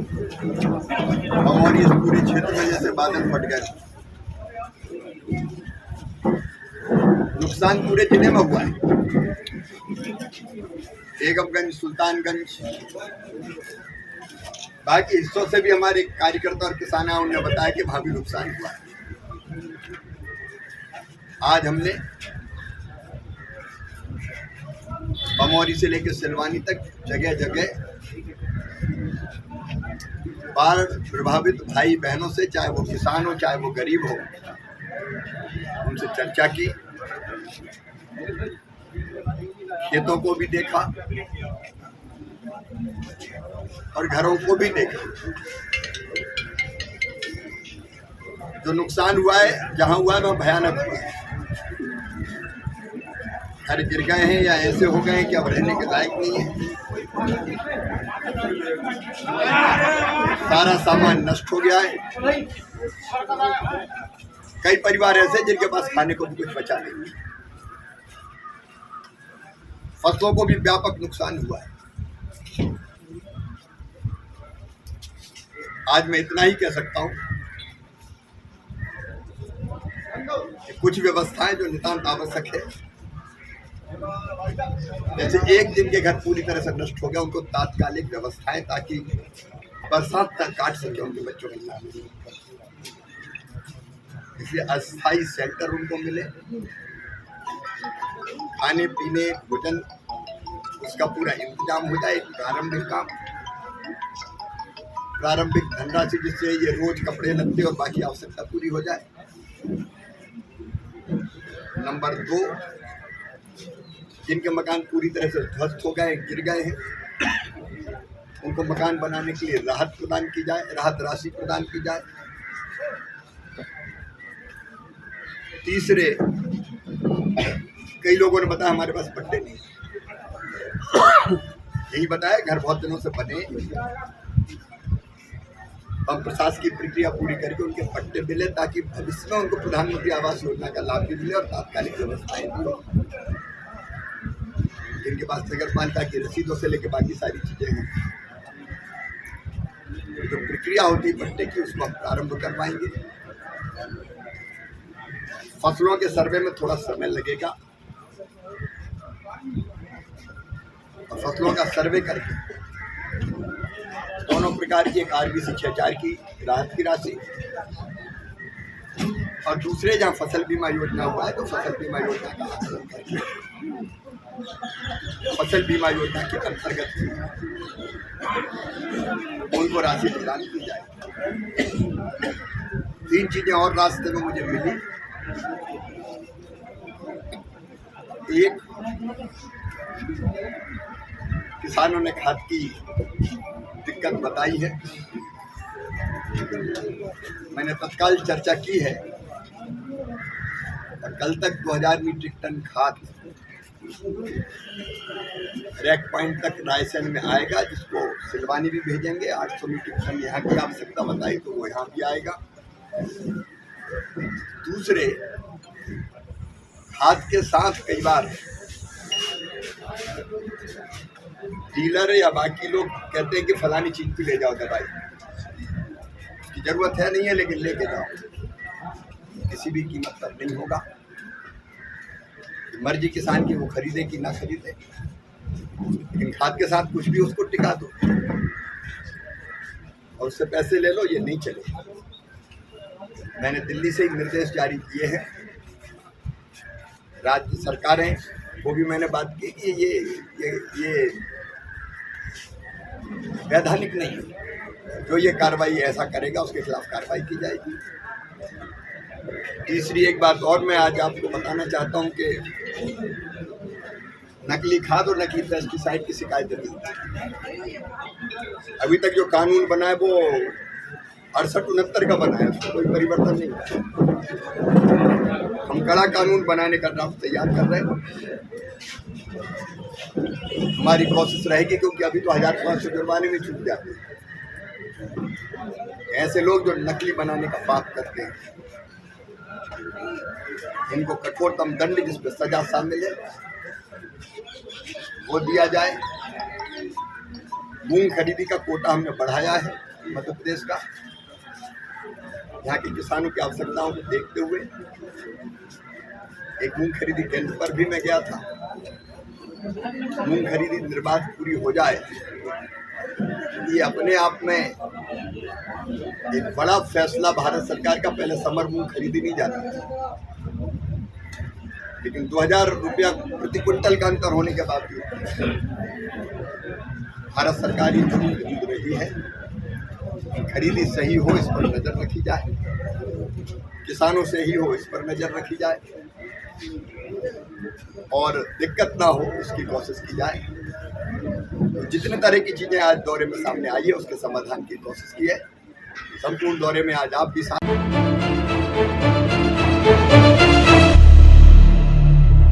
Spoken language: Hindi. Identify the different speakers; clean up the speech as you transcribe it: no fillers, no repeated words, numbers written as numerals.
Speaker 1: हमारी इस पूरे क्षेत्र में जैसे बादल फट गए। नुकसान पूरे जिले में हुआ है। बेगमगंज, सुल्तानगंज, बाकी हिस्सों से भी हमारे कार्यकर्ता और किसान उन्होंने बताया कि वहां भी नुकसान हुआ है। आज हमने बमौरी से लेकर सिलवानी तक जगह जगह बाढ़ प्रभावित भाई बहनों से, चाहे वो किसान हो चाहे वो गरीब हो, उनसे चर्चा की, खेतों को भी देखा और घरों को भी देखा। जो नुकसान हुआ है, जहां हुआ है वह भयानक हुआ है। घर गिर गए हैं या ऐसे हो गए हैं कि अब रहने के लायक नहीं है। सारा सामान नष्ट हो गया है। कई परिवार ऐसे जिनके पास खाने को भी कुछ बचा नहीं। फसलों को भी व्यापक नुकसान हुआ है। आज मैं इतना ही कह सकता हूं कि कुछ व्यवस्थाएं जो नितांत आवश्यक है, जैसे एक दिन के घर पूरी तरह से नष्ट हो गया, उनको तात्कालिक व्यवस्थाएं, ताकि बरसात तक काट सके उनके बच्चों के साथ। इसलिए अस्थायी शेल्टर उनको मिले, खाने पीने भोजन उसका पूरा इंतजाम हो जाए। प्रारंभिक काम, प्रारंभिक धनराशि जिससे ये रोज कपड़े लगते और बाकी आवश्यकता पूरी हो जाए। नंबर 2, जिनके मकान पूरी तरह से ध्वस्त हो गए, गिर गए हैं, उनको मकान बनाने के लिए राहत प्रदान की जाए, राहत राशि प्रदान की जाए। तीसरे, कई लोगों ने बताया हमारे पास पट्टे नहीं, यही बताया घर बहुत दिनों से बने, हम प्रशासकीय प्रक्रिया पूरी करके उनके पट्टे मिले, ताकि भविष्य में उनको प्रधानमंत्री आवास योजना का लाभ भी मिले और तात्कालिक व्यवस्थाएं भी हो। जिनके पास नगर पालिका की रसीदों से लेकर बाकी सारी चीजें हैं, जो प्रक्रिया होती है पट्टे की, उसको हम प्रारंभ करवाएंगे। फसलों के सर्वे में थोड़ा समय लगेगा और फसलों का सर्वे करके दोनों प्रकार की, एक RBC 6000 की राहत की राशि और दूसरे जहां फसल बीमा योजना हुआ है तो फसल बीमा योजना का आकलन करके फसल बीमा योजना के अंतर्गत उनको राशि प्रदान की जाए। 3 चीजें और रास्ते में मुझे मिली। एक, किसानों ने खाद की दिक्कत बताई है, मैंने तत्काल चर्चा की है और कल तक 2000 मीट्रिक टन खाद रैक पॉइंट तक रायसेन में आएगा, जिसको सिलवानी भी भेजेंगे। 800 मीट्रिक टन यहाँ की आवश्यकता बताई तो वो यहाँ भी आएगा। दूसरे, खाद के साथ कई बार डीलर या बाकी लोग कहते हैं कि फलानी चीज भी ले जाओ, दवाई की जरूरत है नहीं है लेकिन लेके जाओ, किसी भी कीमत पर नहीं होगा। मर्जी किसान की वो खरीदे कि ना खरीदे, लेकिन खाद के साथ कुछ भी उसको टिका दो और उससे पैसे ले लो, ये नहीं चलेगा। मैंने दिल्ली से ही निर्देश जारी किए हैं, राज्य सरकारें वो भी मैंने बात की कि ये वैधानिक नहीं है, जो ये कार्रवाई ऐसा करेगा उसके खिलाफ कार्रवाई की जाएगी। तीसरी एक बात और मैं आज आपको बताना चाहता हूं कि नकली खाद और नकली पेस्टिसाइड की शिकायतें मिलती। अभी तक जो कानून बना है वो 68-69 का बना है, उसमें कोई परिवर्तन नहीं हुआ। हम कड़ा कानून बनाने का ड्राफ्ट तैयार कर रहे हैं। हमारी कोशिश रहेगी, क्योंकि अभी तो 1500 जुर्माने में छूट जाते हैं। ऐसे लोग जो नकली बनाने का पाप करते हैं, इनको कठोरतम दंड जिसमें सजा शामिल है वो दिया जाए। मूंग खरीदी का कोटा हमने बढ़ाया है। मध्य प्रदेश का। यहाँ के किसानों की आवश्यकताओं को देखते हुए एक मूंग खरीदी केंद्र पर भी मैं गया था। मूंग खरीदी निर्बाध पूरी हो जाए, ये अपने आप में एक बड़ा फैसला भारत सरकार का। पहले समर मूंग खरीदी नहीं जाती थी, लेकिन 2000 रुपया प्रति क्विंटल का अंतर होने के बावजूद भारत सरकार ये जरूर खरीद रही है। खरीदी सही हो, इस पर नजर रखी जाए, किसानों से ही हो, इस पर नजर रखी जाए, और दिक्कत ना हो इसकी कोशिश की जाए। तो जितने तरह की चीजें आज दौरे में सामने आई है, उसके समाधान की कोशिश की है। संपूर्ण दौरे में आज आप भी साथ